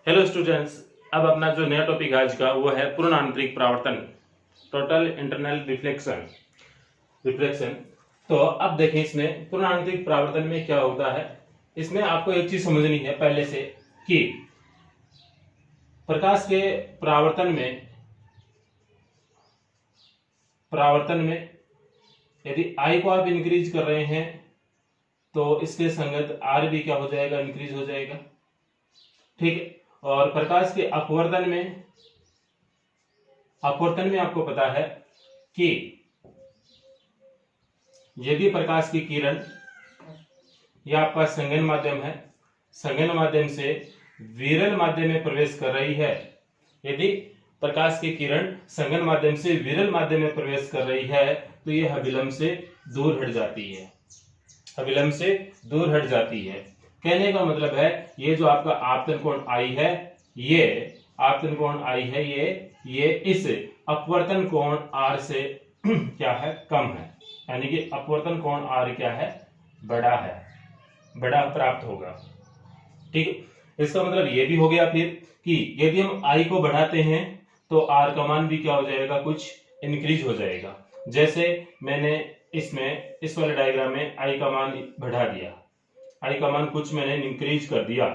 Hello students, अब अपना जो नया टॉपिक आज का वो है पूर्ण आंतरिक परावर्तन, टोटल इंटरनल रिफ्लेक्शन। तो अब देखें इसमें पूर्ण आंतरिक परावर्तन में क्या होता है। इसमें आपको एक चीज समझनी है पहले से कि प्रकाश के परावर्तन में यदि आई को आप इंक्रीज कर रहे हैं तो इसके संगत आर भी क्या हो जाएगा, इंक्रीज हो जाएगा। ठीक है। और प्रकाश के अपवर्तन में आपको पता है कि यदि प्रकाश की किरण या आपका संघन माध्यम है, संघन माध्यम से विरल माध्यम में प्रवेश कर रही है, यदि प्रकाश की किरण संघन माध्यम से विरल माध्यम में प्रवेश कर रही है तो यह अभिलंब से दूर हट जाती है, अभिलंब से दूर हट जाती है। कहने का मतलब है ये जो आपका आपतन कोण आई है, ये आपतन कोण आई है, ये इस अपवर्तन कोण आर से क्या है, कम है। यानी कि अपवर्तन कोण आर क्या है, बड़ा है, बड़ा प्राप्त होगा। ठीक है। इसका मतलब ये भी हो गया फिर कि यदि हम आई को बढ़ाते हैं तो आर का मान भी क्या हो जाएगा, कुछ इंक्रीज हो जाएगा। जैसे मैंने इसमें इस वाले डायग्राम में आई का मान बढ़ा दिया, आई का मान कुछ मैंने इंक्रीज कर दिया।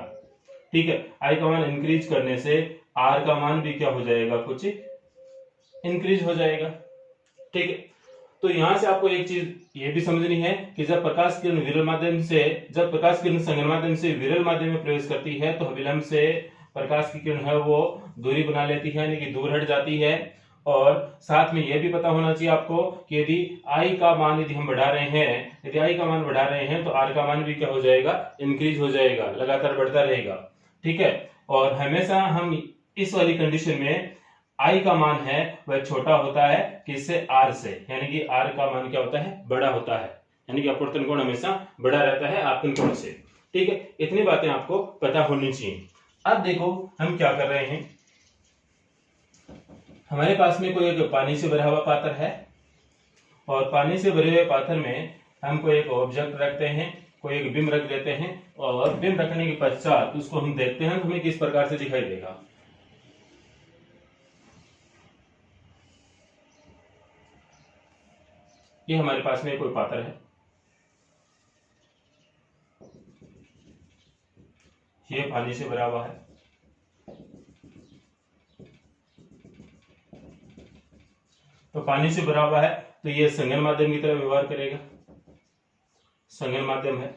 ठीक है। आई का मान इंक्रीज करने से आर का मान भी क्या हो जाएगा, कुछ इंक्रीज हो जाएगा। ठीक है। तो यहां से आपको एक चीज ये भी समझनी है कि जब प्रकाश किरण संघन माध्यम से विरल माध्यम में प्रवेश करती है तो अभिलंब से प्रकाश की किरण है वो दूरी बना लेती है, यानी कि दूर हट जाती है। और साथ में यह भी पता होना चाहिए आपको कि यदि आई का मान यदि हम बढ़ा रहे हैं, यदि आई का मान बढ़ा रहे हैं तो आर का मान भी क्या हो जाएगा, इंक्रीज हो जाएगा, लगातार बढ़ता रहेगा। ठीक है। और हमेशा हम इस वाली कंडीशन में आई का मान है वह छोटा होता है किससे, आर से, यानी कि आर का मान क्या होता है, बड़ा होता है, यानी कि अपवर्तन कोण हमेशा बड़ा रहता है आपतन कोण से। ठीक है। इतनी बातें आपको पता होनी चाहिए। अब देखो हम क्या कर रहे हैं, हमारे पास में कोई एक पानी से भरा हुआ पात्र है और पानी से भरे हुए पात्र में हम कोई एक ऑब्जेक्ट रखते हैं, कोई एक बिंब रख देते हैं और बिंब रखने के पश्चात उसको हम देखते हैं तो हमें किस प्रकार से दिखाई देगा। ये हमारे पास में कोई पात्र है, ये पानी से भरा हुआ है। तो पानी से भरा हुआ है तो ये संघन माध्यम की तरह व्यवहार करेगा, संघन माध्यम है।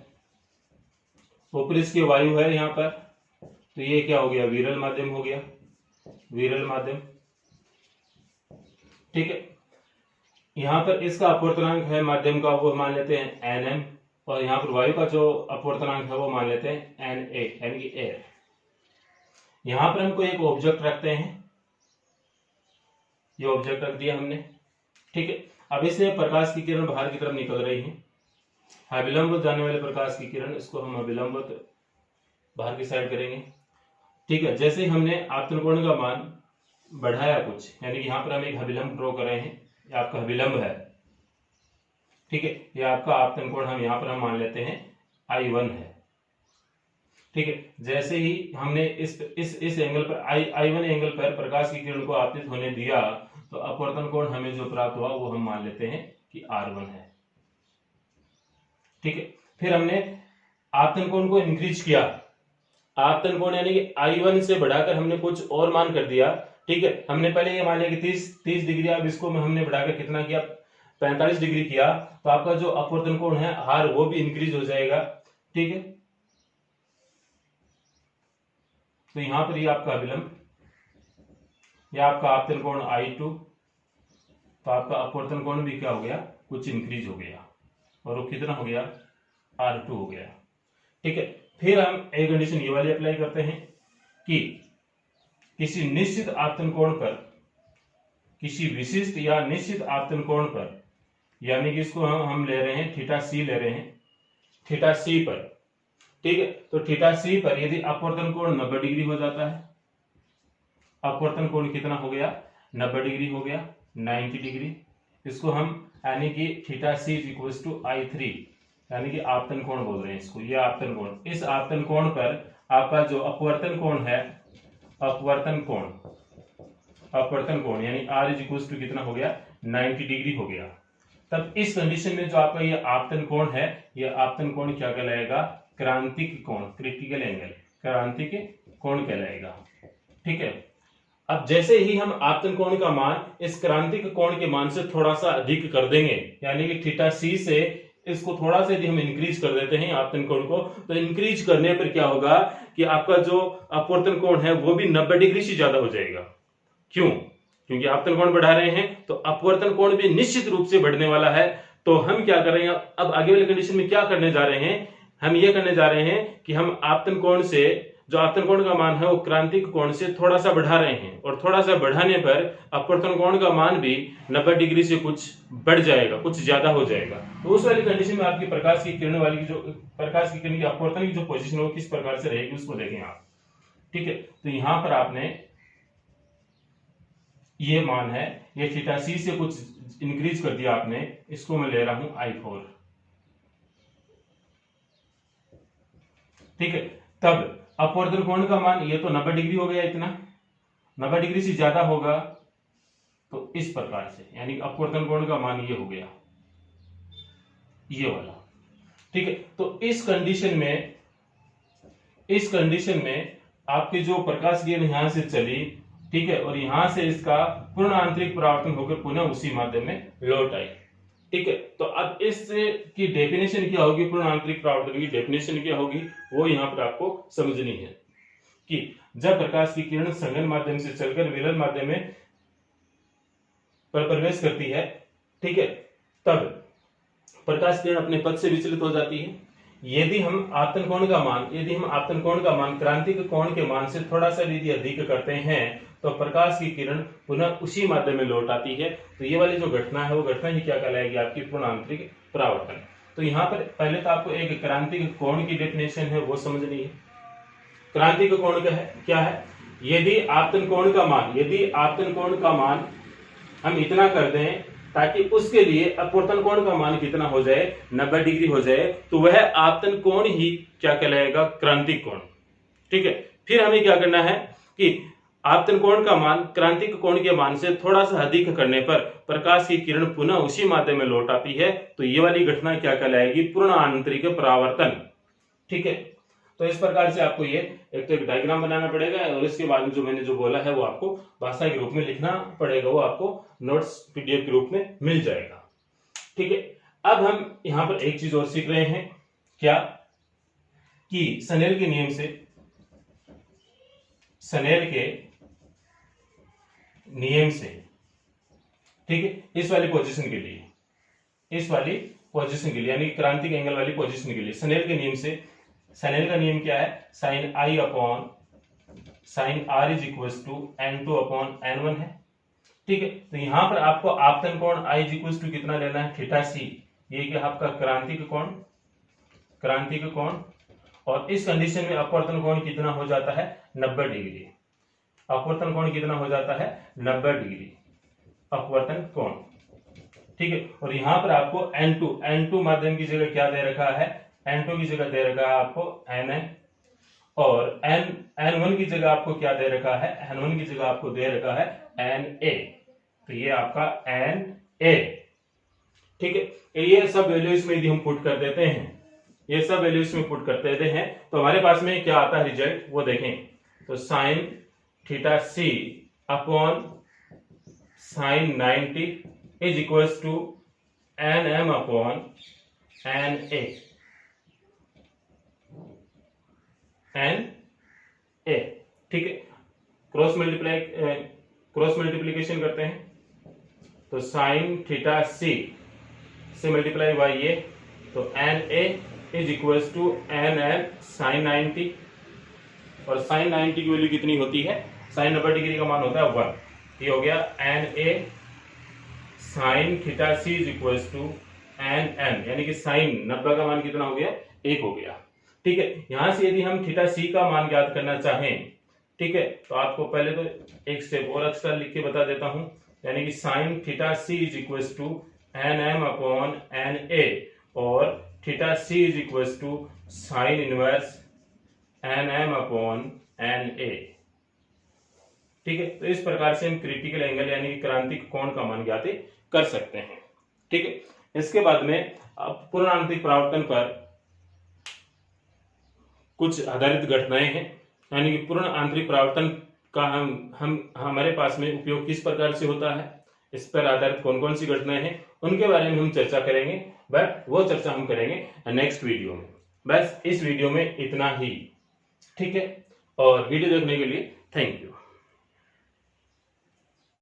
ऊपर इसकी वायु है यहाँ पर, तो ये क्या हो गया, विरल माध्यम हो गया, विरल माध्यम। ठीक है। यहाँ पर इसका अपवर्तनांक है माध्यम का, वो मान लेते हैं nm, और यहाँ पर वायु का जो अपवर्तनांक है वो मान लेते हैं na, यानी कि एयर। यहाँ पर हमको एक ऑब्जेक्ट रखते हैं, ये ऑब्जेक्ट रख दिया हमने। ठीक है। अब इससे प्रकाश की किरण बाहर की तरफ निकल रही है, अभिलंब जाने वाले प्रकाश की किरण, इसको हम अभिलंब बाहर की साइड करेंगे। ठीक है। जैसे ही हमने आपतन कोण का मान बढ़ाया कुछ, यानी कि यहाँ पर हम एक अभिलंब ड्रॉ कर रहे हैं, ये आपका अभिलंब है। ठीक है। ये आपका आपतन कोण हम यहाँ पर हम मान लेते हैं I1 है। ठीक है। जैसे ही हमने इस एंगल पर I1 एंगल पर प्रकाश की किरण को आपतित होने दिया तो अपवर्तन कोण हमें जो प्राप्त हुआ वो हम मान लेते हैं कि R1 है। ठीक है। फिर हमने आपतन कोण को इंक्रीज किया, आपतन कोण यानी कि I1 से बढ़ाकर हमने कुछ और मान कर दिया। ठीक है। हमने पहले ये मान लिया कि 30 डिग्री, अब इसको हमने बढ़ाकर कितना किया, 45 डिग्री किया, तो आपका जो अपवर्तन कोण है आर वो भी इंक्रीज हो जाएगा। ठीक है। तो यहां पर ये आपका अभिलंब, यह आपका आपतन कोण I2, तो आपका अपवर्तन कोण भी क्या हो गया, कुछ इंक्रीज हो गया, और वो कितना हो गया, R2 हो गया। ठीक है। फिर हम एक कंडीशन ये वाली अप्लाई करते हैं कि किसी निश्चित आपतन कोण पर, किसी विशिष्ट या निश्चित आपतन कोण पर, यानी कि इसको हम ले रहे हैं थीटा सी, ले रहे हैं थीटा सी पर। ठीक है। तो थीटा सी पर यदि अपवर्तन कोण 90 डिग्री हो जाता है, अपवर्तन कोण कितना हो गया, 90 डिग्री हो गया, 90 डिग्री, इसको हम यानी कि theta C equals to I3, यानी कि आपतन कोण बोल रहे हैं इसको, ये आपतन कोण। इस आपतन कोण पर आपका जो अपवर्तन कोण है अपवर्तन कोण यानी R इज इक्वल टू कितना हो गया 90 डिग्री हो गया। तब इस कंडीशन में जो आपका ये आपतन कोण है, ये आपतन कोण क्या कहलाएगा, क्रांतिक कोण, क्रिटिकल एंगल, क्रांतिक कोण कहलाएगा। ठीक है। अब जैसे ही हम आपतन कोण का मान इस क्रांतिक कोण के मान से थोड़ा सा अधिक कर देंगे, यानी कि थीटा सी से इसको थोड़ा सा यदि हम इंक्रीज कर देते हैं आपतन कोण को, तो इंक्रीज करने पर क्या होगा कि आपका जो अपवर्तन कोण है वो भी 90 डिग्री से ज्यादा हो जाएगा। क्यों? क्योंकि आपतन कोण बढ़ा रहे हैं तो अपवर्तन कोण भी निश्चित रूप से बढ़ने वाला है। तो हम क्या कर रहे हैं, अब आगे वाले कंडीशन में क्या करने जा रहे हैं, हम ये करने जा रहे हैं कि हम आपतन कोण से जो आपतन कोण का मान है वो क्रांतिक कोण से थोड़ा सा बढ़ा रहे हैं, और थोड़ा सा बढ़ाने पर अपवर्तन कोण का मान भी 90 डिग्री से कुछ बढ़ जाएगा, कुछ ज्यादा हो जाएगा। तो उस वाली कंडीशन में आपकी प्रकाश की किरण वाली जो प्रकाश की किरण की अपवर्तन की जो पोजीशन है वो किस प्रकार से रहेगी उसको देखें आप। ठीक है। तो यहां पर आपने ये मान है, ये थीटा सी से कुछ इंक्रीज कर दिया आपने, इसको मैं ले रहा हूं I4। ठीक है। तब अपवर्तन कोण का मान ये तो 90 डिग्री हो गया, इतना 90 डिग्री से ज्यादा होगा तो इस प्रकार से, यानी अपवर्तन कोण का मान ये हो गया, ये वाला। ठीक है। तो इस कंडीशन में आपके जो प्रकाश किरण यहां से चली, ठीक है, और यहां से इसका पूर्ण आंतरिक परावर्तन होकर पुनः उसी माध्यम में लौट आई। ठीक है। तो अब इस की डेफिनेशन क्या होगी, पूर्ण आंतरिक परावर्तन की डेफिनेशन क्या होगी वो यहां पर आपको समझनी है कि जब प्रकाश की किरण संघन माध्यम से चलकर विलयन माध्यम में प्रवेश करती है, ठीक है, तब प्रकाश किरण अपने पथ से विचलित हो जाती है। यदि हम आपतन कोण का मान क्रांतिक कोण के मान से थोड़ा सा यदि अधिक करते हैं तो प्रकाश की किरण पुनः उसी माध्यम में लौट आती है। तो ये वाली जो घटना है वो घटना ही क्या कहलाएगी, आपकी पूर्ण आंतरिक परावर्तन। तो यहाँ पर पहले तो आपको एक क्रांतिक कोण की डेफिनेशन है वो समझनी है। क्रांतिक कोण क्या है, यदि आपतन कोण का मान हम इतना कर दें ताकि उसके लिए अपवर्तन कोण का मान कितना हो जाए, 90 डिग्री हो जाए, तो वह आपतन कोण ही क्या कहलाएगा, क्रांतिक कोण। ठीक है। फिर हमें क्या करना है कि आपतन कोण का मान क्रांतिक कोण के मान से थोड़ा सा अधिक करने पर प्रकाश की किरण पुनः उसी माध्यम में लौट आती है। तो ये वाली घटना क्या कहलाएगी, पूर्ण आंतरिक परावर्तन। ठीक है। तो इस प्रकार से आपको ये एक तो एक डायग्राम बनाना पड़ेगा, और इसके बाद में जो मैंने जो बोला है वो आपको भाषा के रूप में लिखना पड़ेगा, वो आपको नोट्स पीडीएफ के रूप में मिल जाएगा। ठीक है। अब हम यहां पर एक चीज और सीख रहे हैं, क्या कि स्नेल के नियम से, ठीक है, इस वाली पोजीशन के लिए यानी क्रांतिक एंगल वाली पोजीशन के लिए स्नेल के नियम से, स्नेल का नियम क्या है, sine I upon sine R is equal to N2 upon N1 है। ठीक है। तो यहां पर आपको आपतन कोण I इज इक्वल टू कितना लेना है, थीटा सी, ये क्या आपका क्रांतिक कोण, और इस कंडीशन में अपवर्तन कोण कितना हो जाता है, 90 डिग्री। अपवर्तन कोण कितना हो जाता है, 90 डिग्री अपवर्तन कोण। ठीक है। और यहां पर आपको N2 माध्यम की जगह क्या दे रखा है, N2 की जगह दे रखा है आपको Na, और N1 की जगह आपको क्या दे रखा है, N1 की जगह आपको दे रखा है Na। तो ये आपका Na। ठीक है। ये सब वैल्यूज में यदि हम पुट कर देते हैं, तो हमारे पास में क्या आता है रिजल्ट वो देखें। तो sine theta C upon sine 90 is equal to NM upon Na। ठीक है। क्रॉस मल्टीप्लीकेशन करते हैं, तो साइन थीटा सी से मल्टीप्लाई बाई ये, तो Na is equal to NN sine 90, और साइन 90 की वैल्यू कितनी होती है, साइन 90 डिग्री का मान होता है 1। ये हो गया Na sine theta C is equal to NN, यानी कि साइन 90 का मान कितना हो गया, 1 हो गया। ठीक है। यहां से यदि हम थीटा सी का मान ज्ञात करना चाहें, ठीक है, तो आपको पहले तो एक स्टेप और एक्स्ट्रा लिख के बता देता हूं, यानी कि sine theta C is equal to NM upon Na, और theta C is equal to sine inverse NM upon Na। ठीक है, तो इस प्रकार से हम क्रिटिकल एंगल यानी कि क्रांतिक कोण का मान ज्ञात कर सकते हैं। ठीक है, इसके बाद में अब पूर्ण आंतरिक परावर्तन पर कुछ आधारित घटनाएं हैं, यानी कि पूर्ण आंतरिक परावर्तन का हम हमारे पास में उपयोग किस प्रकार से होता है, इस पर आधारित कौन कौन सी घटनाएं हैं, उनके बारे में हम चर्चा करेंगे। बट वो चर्चा हम करेंगे नेक्स्ट वीडियो में। बस इस वीडियो में इतना ही। ठीक है, और वीडियो देखने के लिए थैंक यू।